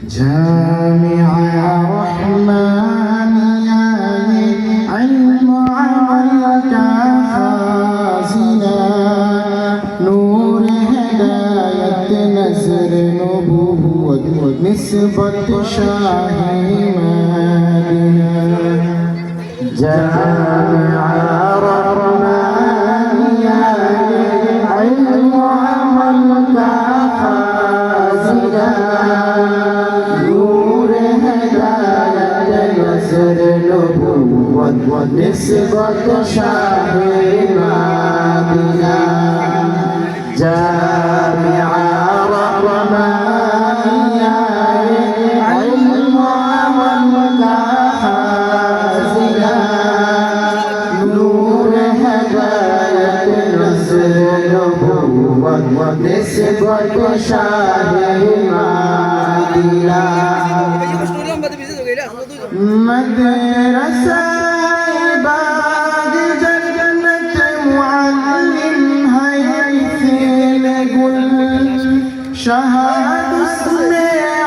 جامعة رحمانية علم عملك خازنا نور هداية نزر نبوة نسبة شاهي مالنا جامعة رحمانية علم عملك خازنا نسبة شاهي مالنا جامعة رحمانية علم عملك خازنا نور هداية نزر نبوة نسبة شاهي مالنا مدرسة بعد جنة معلم هيث لقل شهاد اسم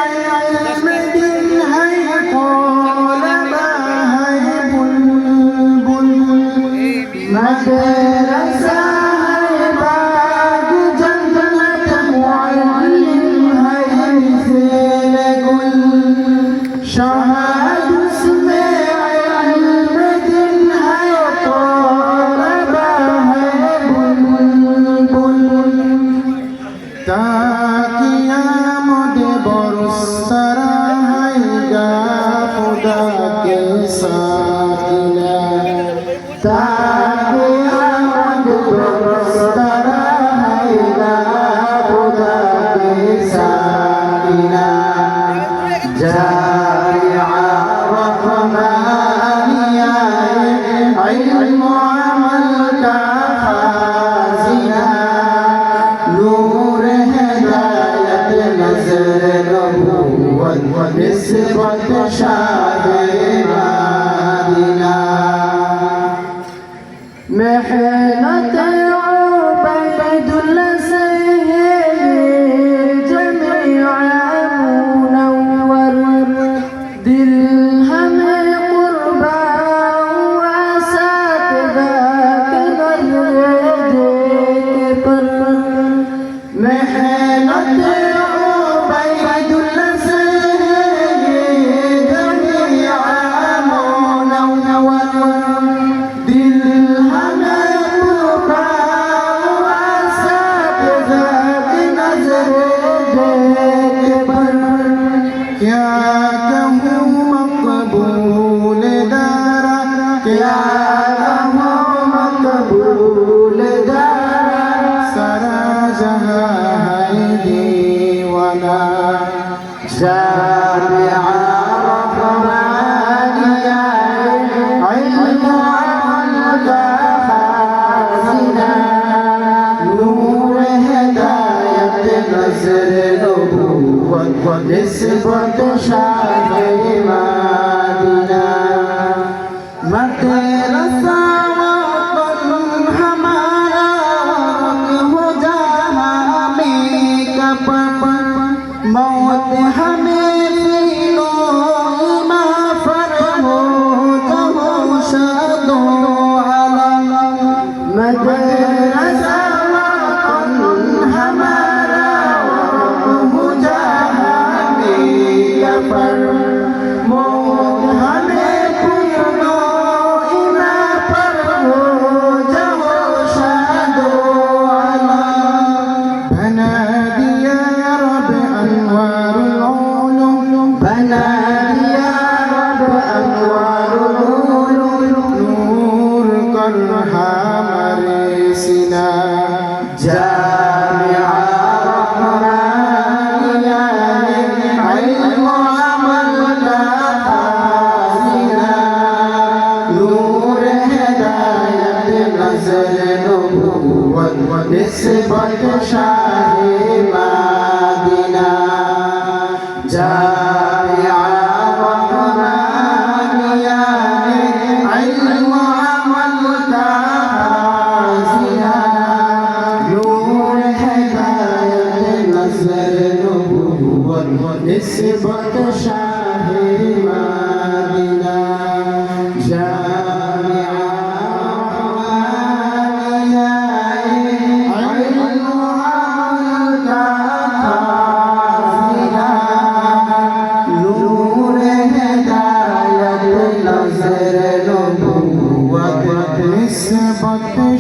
علم دين هي قول ما هي بلبل مدرسة بعد جنة معلم هيث لقل شهاد جامعة رحمانية علم عملك خازنا نور هداية نزر نبوة نسبة شاهي مالنا محنة عبيد السيد جميع منور درهم قربى وعساك ذاك نردك بر محنة عبيد السيد جميع منور درهم مقبول دارك يا له مقبول دارك سراجها هيدي ولا جامعة رحمانية علم عملك خازنا نور هداية نزر نبوة نسبة شاهي مالنا مدرسة وطن हमारा हो जहाँ में कपन मौत हमें तीनों माँ फर हो जहो शदो अलम मदरसा वतन हमारा हो जहाँ में कपन मौत हमें तीनों माँ फर हो जहो शदो अलम बना दिया रब अनवार العلوم بنا दिया रब अनवार العلوم नूर कर हमारे सीना जामिआ रहमानिया इल्म अमल का खाज़िना नूर हिदायत नज़र नबूवत निस्बत शाहे मदीना जामिआ रहमानिया इल्म अमल का खाज़िना नूर हिदायत नज़र नबूवत نسبة شاه مدينة جامعة رحمانية علمها متخزنة نور هداية نصر نبوة نسبة